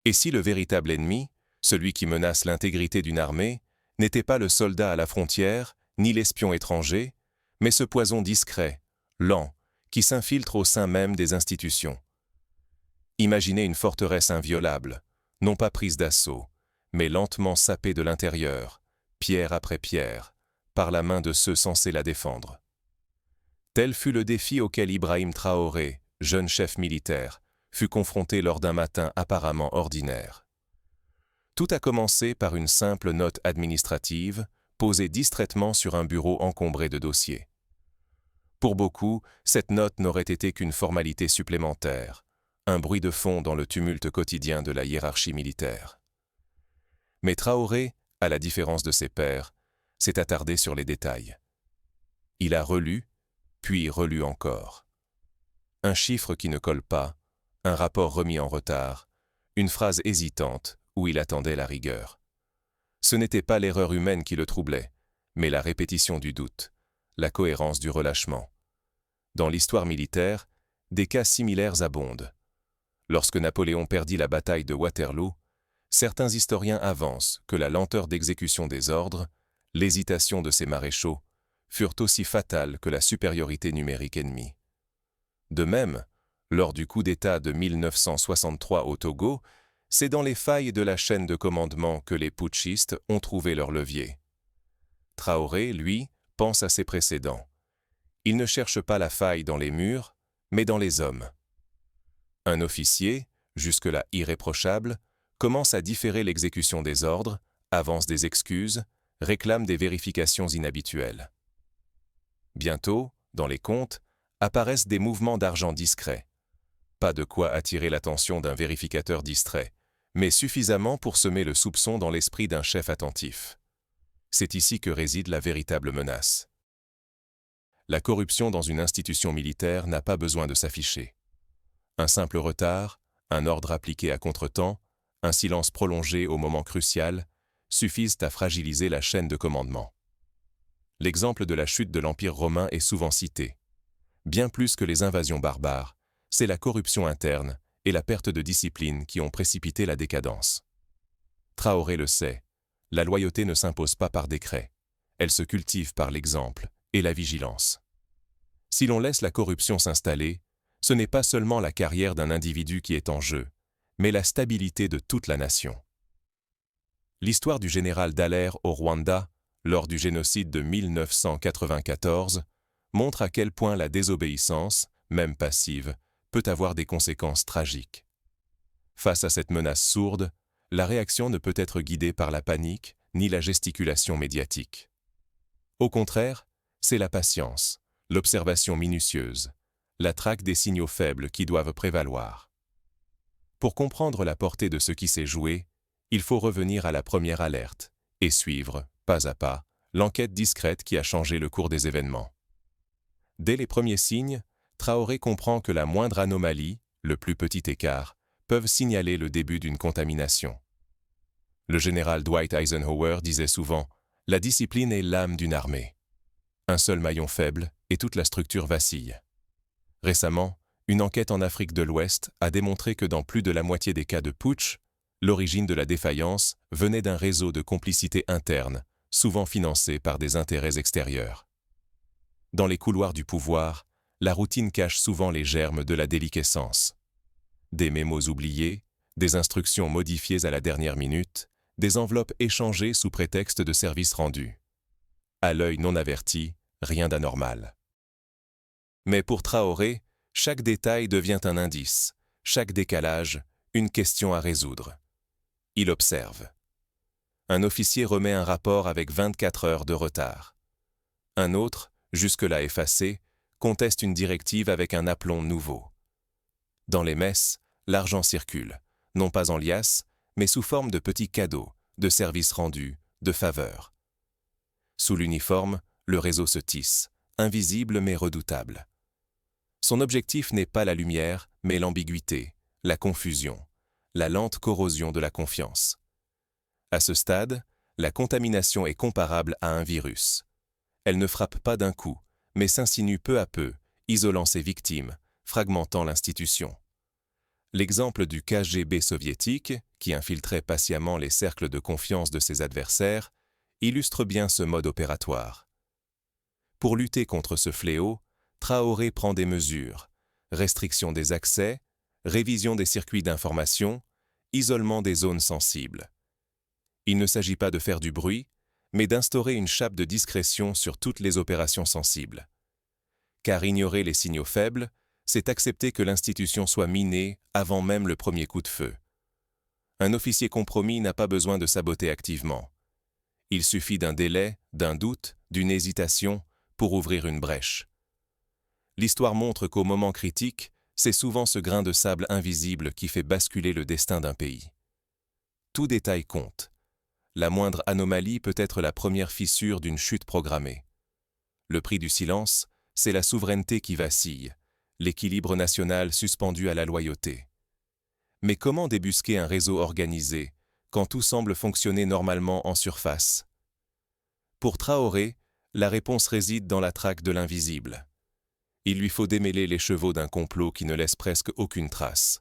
Et si le véritable ennemi, celui qui menace l'intégrité d'une armée, n'était pas le soldat à la frontière, ni l'espion étranger, mais ce poison discret, lent, qui s'infiltre au sein même des institutions. Imaginez une forteresse inviolable, non pas prise d'assaut, mais lentement sapée de l'intérieur, pierre après pierre, par la main de ceux censés la défendre. Tel fut le défi auquel Ibrahim Traoré, jeune chef militaire, fut confronté lors d'un matin apparemment ordinaire. Tout a commencé par une simple note administrative, posée distraitement sur un bureau encombré de dossiers. Pour beaucoup, cette note n'aurait été qu'une formalité supplémentaire, un bruit de fond dans le tumulte quotidien de la hiérarchie militaire. Mais Traoré, à la différence de ses pairs, s'est attardé sur les détails. Il a relu, puis relu encore. Un chiffre qui ne colle pas, un rapport remis en retard, une phrase hésitante où il attendait la rigueur. Ce n'était pas l'erreur humaine qui le troublait, mais la répétition du doute, la cohérence du relâchement. Dans l'histoire militaire, des cas similaires abondent. Lorsque Napoléon perdit la bataille de Waterloo, certains historiens avancent que la lenteur d'exécution des ordres, l'hésitation de ses maréchaux, furent aussi fatales que la supériorité numérique ennemie. De même, lors du coup d'État de 1963 au Togo, c'est dans les failles de la chaîne de commandement que les putschistes ont trouvé leur levier. Traoré, lui, pense à ses précédents. Il ne cherche pas la faille dans les murs, mais dans les hommes. Un officier, jusque-là irréprochable, commence à différer l'exécution des ordres, avance des excuses, réclame des vérifications inhabituelles. Bientôt, dans les comptes, apparaissent des mouvements d'argent discrets. Pas de quoi attirer l'attention d'un vérificateur distrait, mais suffisamment pour semer le soupçon dans l'esprit d'un chef attentif. C'est ici que réside la véritable menace. La corruption dans une institution militaire n'a pas besoin de s'afficher. Un simple retard, un ordre appliqué à contretemps, un silence prolongé au moment crucial, suffisent à fragiliser la chaîne de commandement. L'exemple de la chute de l'Empire romain est souvent cité. Bien plus que les invasions barbares, c'est la corruption interne et la perte de discipline qui ont précipité la décadence. Traoré le sait, la loyauté ne s'impose pas par décret, elle se cultive par l'exemple et la vigilance. Si l'on laisse la corruption s'installer, ce n'est pas seulement la carrière d'un individu qui est en jeu, mais la stabilité de toute la nation. L'histoire du général Dallaire au Rwanda, lors du génocide de 1994, montre à quel point la désobéissance, même passive, peut avoir des conséquences tragiques. Face à cette menace sourde, la réaction ne peut être guidée par la panique ni la gesticulation médiatique. Au contraire, c'est la patience, l'observation minutieuse, la traque des signaux faibles qui doivent prévaloir. Pour comprendre la portée de ce qui s'est joué, il faut revenir à la première alerte et suivre, pas à pas, l'enquête discrète qui a changé le cours des événements. Dès les premiers signes, Traoré comprend que la moindre anomalie, le plus petit écart, peuvent signaler le début d'une contamination. Le général Dwight Eisenhower disait souvent « La discipline est l'âme d'une armée ». Un seul maillon faible et toute la structure vacille. Récemment, une enquête en Afrique de l'Ouest a démontré que dans plus de la moitié des cas de putsch, l'origine de la défaillance venait d'un réseau de complicité interne, souvent financé par des intérêts extérieurs. Dans les couloirs du pouvoir, la routine cache souvent les germes de la déliquescence. Des mémos oubliés, des instructions modifiées à la dernière minute, des enveloppes échangées sous prétexte de services rendus. À l'œil non averti, rien d'anormal. Mais pour Traoré, chaque détail devient un indice, chaque décalage, une question à résoudre. Il observe. Un officier remet un rapport avec 24 heures de retard. Un autre, jusque-là effacé, conteste une directive avec un aplomb nouveau. Dans les messes, l'argent circule, non pas en liasse, mais sous forme de petits cadeaux, de services rendus, de faveurs. Sous l'uniforme, le réseau se tisse, invisible mais redoutable. Son objectif n'est pas la lumière, mais l'ambiguïté, la confusion, la lente corrosion de la confiance. À ce stade, la contamination est comparable à un virus. Elle ne frappe pas d'un coup, mais s'insinue peu à peu, isolant ses victimes, fragmentant l'institution. L'exemple du KGB soviétique, qui infiltrait patiemment les cercles de confiance de ses adversaires, illustre bien ce mode opératoire. Pour lutter contre ce fléau, Traoré prend des mesures: restriction des accès, révision des circuits d'information, isolement des zones sensibles. Il ne s'agit pas de faire du bruit, mais d'instaurer une chape de discrétion sur toutes les opérations sensibles. Car ignorer les signaux faibles, c'est accepter que l'institution soit minée avant même le premier coup de feu. Un officier compromis n'a pas besoin de saboter activement. Il suffit d'un délai, d'un doute, d'une hésitation pour ouvrir une brèche. L'histoire montre qu'au moment critique, c'est souvent ce grain de sable invisible qui fait basculer le destin d'un pays. Tout détail compte. La moindre anomalie peut être la première fissure d'une chute programmée. Le prix du silence, c'est la souveraineté qui vacille, l'équilibre national suspendu à la loyauté. Mais comment débusquer un réseau organisé, quand tout semble fonctionner normalement en surface? Pour Traoré, la réponse réside dans la traque de l'invisible. Il lui faut démêler les chevaux d'un complot qui ne laisse presque aucune trace.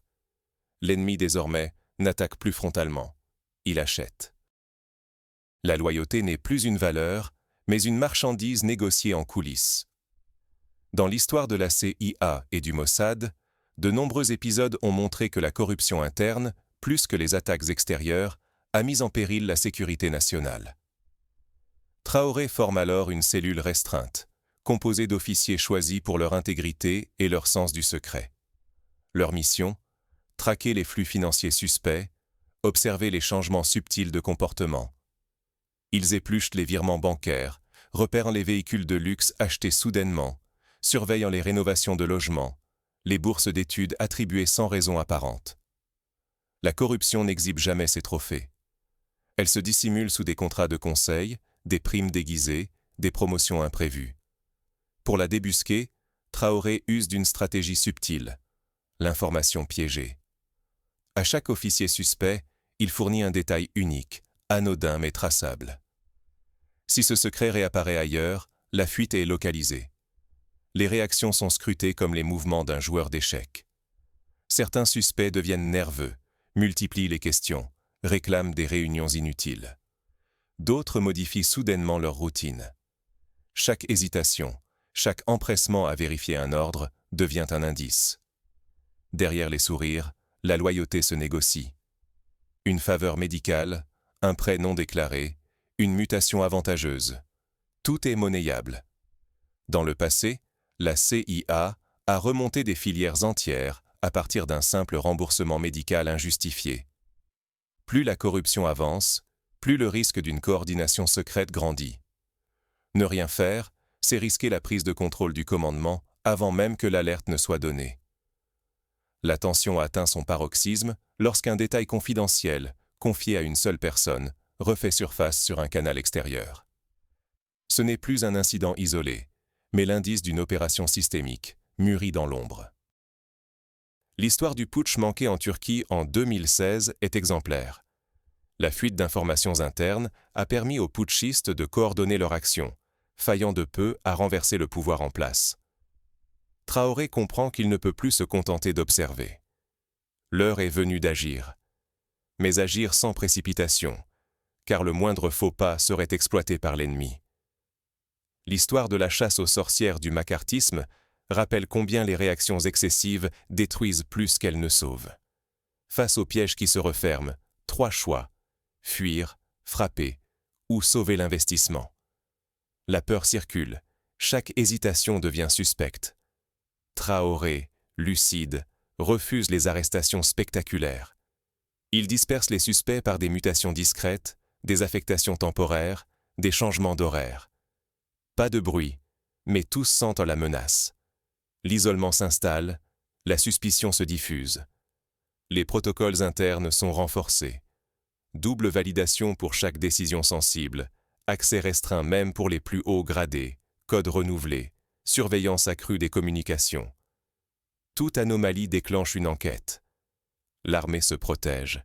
L'ennemi, désormais, n'attaque plus frontalement. Il achète. La loyauté n'est plus une valeur, mais une marchandise négociée en coulisses. Dans l'histoire de la CIA et du Mossad, de nombreux épisodes ont montré que la corruption interne, plus que les attaques extérieures, a mis en péril la sécurité nationale. Traoré forme alors une cellule restreinte, composée d'officiers choisis pour leur intégrité et leur sens du secret. Leur mission: traquer les flux financiers suspects, observer les changements subtils de comportement. Ils épluchent les virements bancaires, repèrent les véhicules de luxe achetés soudainement, surveillant les rénovations de logements, les bourses d'études attribuées sans raison apparente. La corruption n'exhibe jamais ses trophées. Elle se dissimule sous des contrats de conseil, des primes déguisées, des promotions imprévues. Pour la débusquer, Traoré use d'une stratégie subtile: l'information piégée. À chaque officier suspect, il fournit un détail unique, anodin mais traçable. Si ce secret réapparaît ailleurs, la fuite est localisée. Les réactions sont scrutées comme les mouvements d'un joueur d'échecs. Certains suspects deviennent nerveux, multiplient les questions, réclament des réunions inutiles. D'autres modifient soudainement leur routine. Chaque hésitation, chaque empressement à vérifier un ordre devient un indice. Derrière les sourires, la loyauté se négocie. Une faveur médicale, un prêt non déclaré, une mutation avantageuse. Tout est monnayable. Dans le passé, la CIA a remonté des filières entières à partir d'un simple remboursement médical injustifié. Plus la corruption avance, plus le risque d'une coordination secrète grandit. Ne rien faire, c'est risquer la prise de contrôle du commandement avant même que l'alerte ne soit donnée. La tension atteint son paroxysme lorsqu'un détail confidentiel, confié à une seule personne, refait surface sur un canal extérieur. Ce n'est plus un incident isolé, mais l'indice d'une opération systémique, mûrie dans l'ombre. L'histoire du putsch manqué en Turquie en 2016 est exemplaire. La fuite d'informations internes a permis aux putschistes de coordonner leur action, faillant de peu à renverser le pouvoir en place. Traoré comprend qu'il ne peut plus se contenter d'observer. L'heure est venue d'agir. Mais agir sans précipitation, car le moindre faux pas serait exploité par l'ennemi. L'histoire de la chasse aux sorcières du macartisme rappelle combien les réactions excessives détruisent plus qu'elles ne sauvent. Face au piège qui se referme, 3 choix: fuir, frapper ou sauver l'investissement. La peur circule, chaque hésitation devient suspecte. Traoré, lucide, refuse les arrestations spectaculaires. Il disperse les suspects par des mutations discrètes, des affectations temporaires, des changements d'horaire. Pas de bruit, mais tous sentent la menace. L'isolement s'installe, la suspicion se diffuse. Les protocoles internes sont renforcés. Double validation pour chaque décision sensible, accès restreint même pour les plus hauts gradés, code renouvelé, surveillance accrue des communications. Toute anomalie déclenche une enquête. L'armée se protège.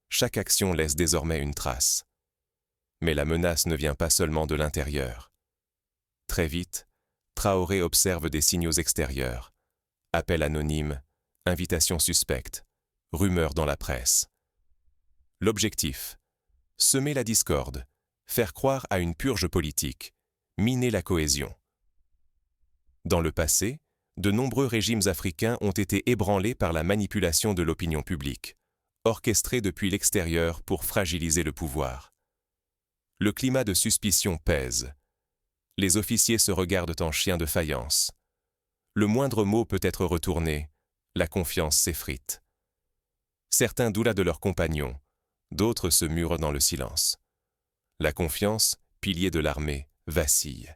Chaque action laisse désormais une trace. Mais la menace ne vient pas seulement de l'intérieur. Très vite, Traoré observe des signaux extérieurs. Appel anonyme, invitation suspecte, rumeurs dans la presse. L'objectif: semer la discorde, faire croire à une purge politique, miner la cohésion. Dans le passé, de nombreux régimes africains ont été ébranlés par la manipulation de l'opinion publique, orchestrée depuis l'extérieur pour fragiliser le pouvoir. Le climat de suspicion pèse. Les officiers se regardent en chiens de faïence. Le moindre mot peut être retourné, la confiance s'effrite. Certains doutent de leurs compagnons, d'autres se murent dans le silence. La confiance, pilier de l'armée, vacille.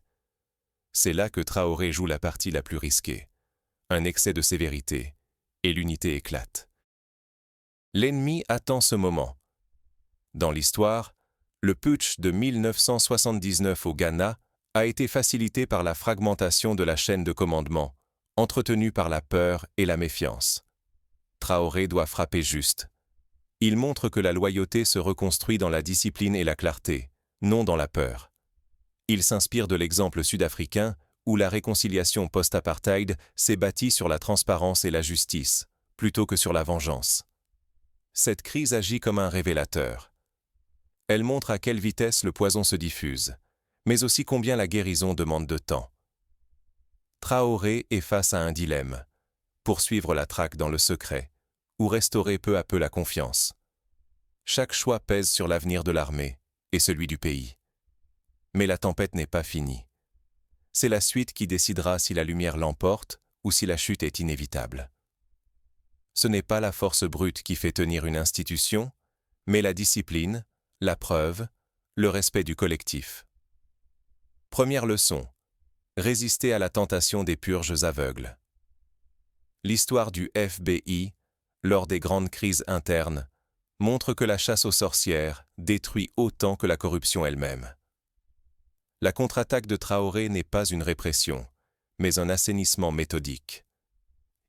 C'est là que Traoré joue la partie la plus risquée. Un excès de sévérité, et l'unité éclate. L'ennemi attend ce moment. Dans l'histoire, le putsch de 1979 au Ghana a été facilité par la fragmentation de la chaîne de commandement, entretenue par la peur et la méfiance. Traoré doit frapper juste. Il montre que la loyauté se reconstruit dans la discipline et la clarté, non dans la peur. Il s'inspire de l'exemple sud-africain où la réconciliation post-apartheid s'est bâtie sur la transparence et la justice, plutôt que sur la vengeance. Cette crise agit comme un révélateur. Elle montre à quelle vitesse le poison se diffuse, mais aussi combien la guérison demande de temps. Traoré est face à un dilemme: poursuivre la traque dans le secret, ou restaurer peu à peu la confiance. Chaque choix pèse sur l'avenir de l'armée et celui du pays. Mais la tempête n'est pas finie. C'est la suite qui décidera si la lumière l'emporte ou si la chute est inévitable. Ce n'est pas la force brute qui fait tenir une institution, mais la discipline, la preuve, le respect du collectif. Première leçon: résister à la tentation des purges aveugles. L'histoire du FBI, lors des grandes crises internes, montre que la chasse aux sorcières détruit autant que la corruption elle-même. La contre-attaque de Traoré n'est pas une répression, mais un assainissement méthodique.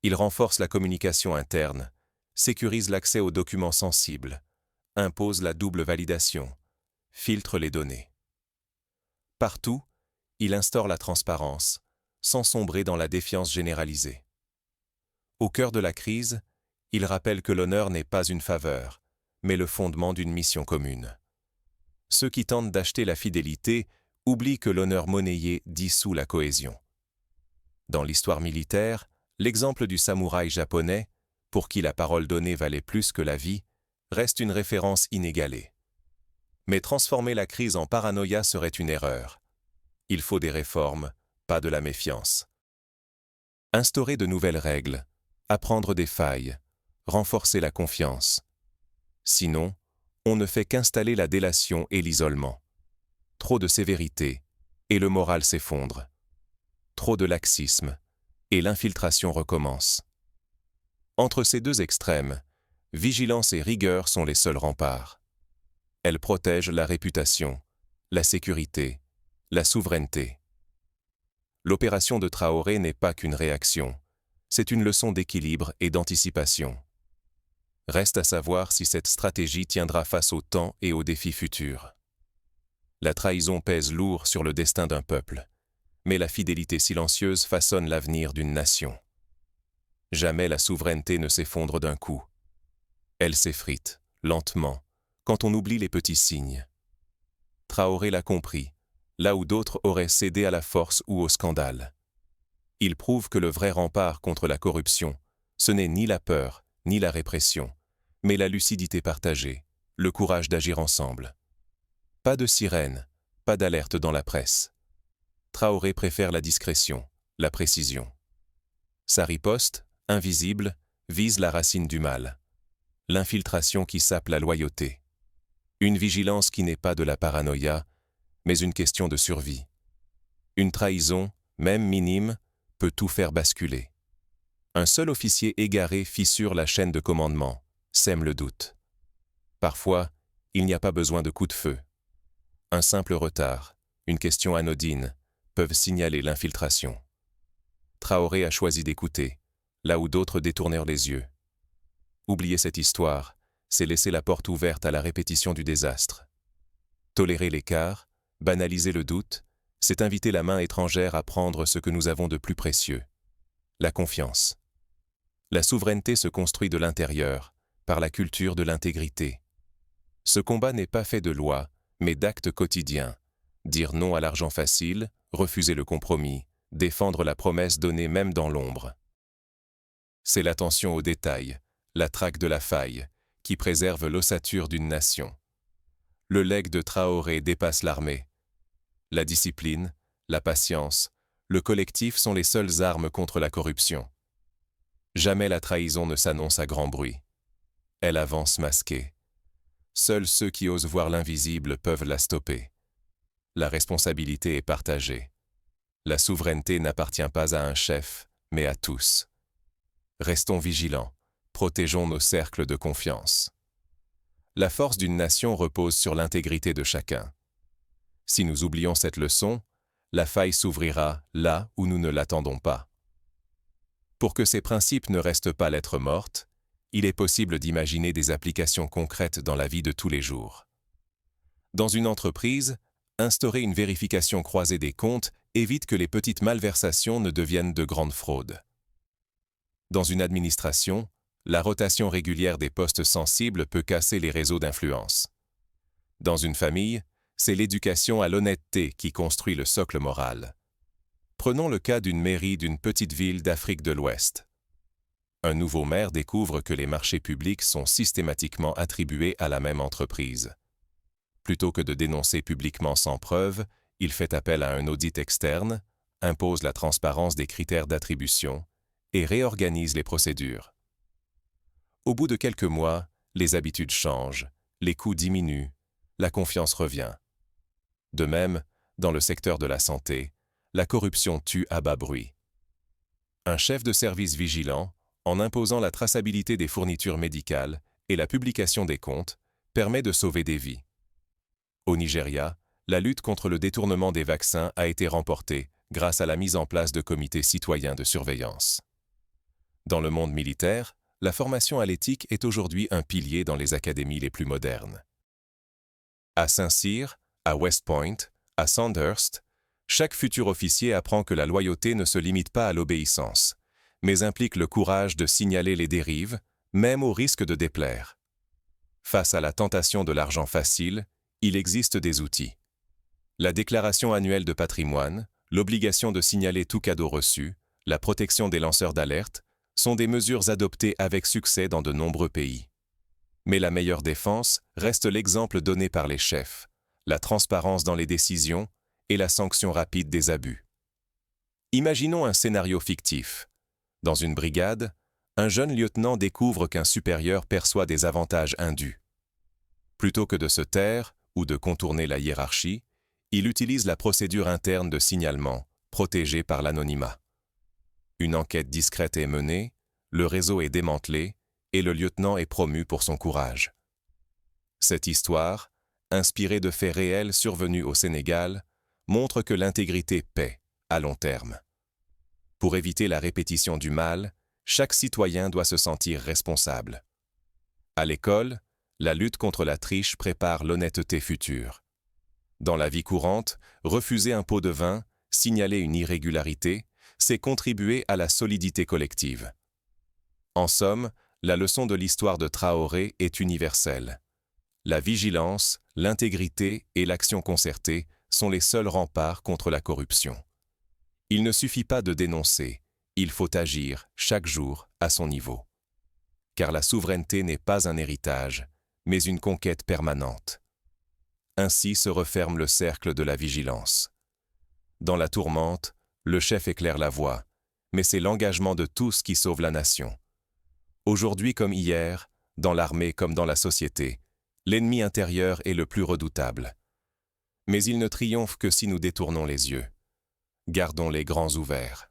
Il renforce la communication interne, sécurise l'accès aux documents sensibles, impose la double validation, filtre les données. Partout, il instaure la transparence, sans sombrer dans la défiance généralisée. Au cœur de la crise, il rappelle que l'honneur n'est pas une faveur, mais le fondement d'une mission commune. Ceux qui tentent d'acheter la fidélité oublient que l'honneur monnayé dissout la cohésion. Dans l'histoire militaire, l'exemple du samouraï japonais, pour qui la parole donnée valait plus que la vie, reste une référence inégalée. Mais transformer la crise en paranoïa serait une erreur. Il faut des réformes, pas de la méfiance. Instaurer de nouvelles règles, apprendre des failles, renforcer la confiance. Sinon, on ne fait qu'installer la délation et l'isolement. Trop de sévérité, et le moral s'effondre. Trop de laxisme, et l'infiltration recommence. Entre ces deux extrêmes, vigilance et rigueur sont les seuls remparts. Elles protègent la réputation, la sécurité, la souveraineté. L'opération de Traoré n'est pas qu'une réaction, c'est une leçon d'équilibre et d'anticipation. Reste à savoir si cette stratégie tiendra face au temps et aux défis futurs. La trahison pèse lourd sur le destin d'un peuple, mais la fidélité silencieuse façonne l'avenir d'une nation. Jamais la souveraineté ne s'effondre d'un coup. Elle s'effrite, lentement, quand on oublie les petits signes. Traoré l'a compris, là où d'autres auraient cédé à la force ou au scandale. Il prouve que le vrai rempart contre la corruption, ce n'est ni la peur, ni la répression, mais la lucidité partagée, le courage d'agir ensemble. Pas de sirène, pas d'alerte dans la presse. Traoré préfère la discrétion, la précision. Sa riposte, invisible, vise la racine du mal. L'infiltration qui sape la loyauté. Une vigilance qui n'est pas de la paranoïa, mais une question de survie. Une trahison, même minime, peut tout faire basculer. Un seul officier égaré fissure la chaîne de commandement, sème le doute. Parfois, il n'y a pas besoin de coups de feu. Un simple retard, une question anodine, peuvent signaler l'infiltration. Traoré a choisi d'écouter, là où d'autres détournèrent les yeux. Oublier cette histoire, c'est laisser la porte ouverte à la répétition du désastre. Tolérer l'écart, banaliser le doute, c'est inviter la main étrangère à prendre ce que nous avons de plus précieux, la confiance. La souveraineté se construit de l'intérieur, par la culture de l'intégrité. Ce combat n'est pas fait de lois, mais d'actes quotidiens. Dire non à l'argent facile, refuser le compromis, défendre la promesse donnée même dans l'ombre. C'est l'attention aux détails, la traque de la faille, qui préserve l'ossature d'une nation. Le legs de Traoré dépasse l'armée. La discipline, la patience, le collectif sont les seules armes contre la corruption. Jamais la trahison ne s'annonce à grand bruit. Elle avance masquée. Seuls ceux qui osent voir l'invisible peuvent la stopper. La responsabilité est partagée. La souveraineté n'appartient pas à un chef, mais à tous. Restons vigilants, protégeons nos cercles de confiance. La force d'une nation repose sur l'intégrité de chacun. Si nous oublions cette leçon, la faille s'ouvrira là où nous ne l'attendons pas. Pour que ces principes ne restent pas lettre morte, il est possible d'imaginer des applications concrètes dans la vie de tous les jours. Dans une entreprise, instaurer une vérification croisée des comptes évite que les petites malversations ne deviennent de grandes fraudes. Dans une administration, la rotation régulière des postes sensibles peut casser les réseaux d'influence. Dans une famille, c'est l'éducation à l'honnêteté qui construit le socle moral. Prenons le cas d'une mairie d'une petite ville d'Afrique de l'Ouest. Un nouveau maire découvre que les marchés publics sont systématiquement attribués à la même entreprise. Plutôt que de dénoncer publiquement sans preuve, il fait appel à un audit externe, impose la transparence des critères d'attribution et réorganise les procédures. Au bout de quelques mois, les habitudes changent, les coûts diminuent, la confiance revient. De même, dans le secteur de la santé, la corruption tue à bas bruit. Un chef de service vigilant, en imposant la traçabilité des fournitures médicales et la publication des comptes, permet de sauver des vies. Au Nigeria, la lutte contre le détournement des vaccins a été remportée grâce à la mise en place de comités citoyens de surveillance. Dans le monde militaire, la formation à l'éthique est aujourd'hui un pilier dans les académies les plus modernes. À Saint-Cyr, à West Point, à Sandhurst, chaque futur officier apprend que la loyauté ne se limite pas à l'obéissance, mais implique le courage de signaler les dérives, même au risque de déplaire. Face à la tentation de l'argent facile, il existe des outils. La déclaration annuelle de patrimoine, l'obligation de signaler tout cadeau reçu, la protection des lanceurs d'alerte, sont des mesures adoptées avec succès dans de nombreux pays. Mais la meilleure défense reste l'exemple donné par les chefs, la transparence dans les décisions et la sanction rapide des abus. Imaginons un scénario fictif. Dans une brigade, un jeune lieutenant découvre qu'un supérieur perçoit des avantages indus. Plutôt que de se taire ou de contourner la hiérarchie, il utilise la procédure interne de signalement, protégée par l'anonymat. Une enquête discrète est menée, le réseau est démantelé et le lieutenant est promu pour son courage. Cette histoire, inspirée de faits réels survenus au Sénégal, montre que l'intégrité paie à long terme. Pour éviter la répétition du mal, chaque citoyen doit se sentir responsable. À l'école, la lutte contre la triche prépare l'honnêteté future. Dans la vie courante, refuser un pot de vin, signaler une irrégularité, c'est contribuer à la solidité collective. En somme, la leçon de l'histoire de Traoré est universelle. La vigilance, l'intégrité et l'action concertée sont les seuls remparts contre la corruption. Il ne suffit pas de dénoncer, il faut agir chaque jour à son niveau. Car la souveraineté n'est pas un héritage, mais une conquête permanente. Ainsi se referme le cercle de la vigilance. Dans la tourmente, le chef éclaire la voie, mais c'est l'engagement de tous qui sauve la nation. Aujourd'hui comme hier, dans l'armée comme dans la société, l'ennemi intérieur est le plus redoutable. Mais il ne triomphe que si nous détournons les yeux. Gardons les grands ouverts.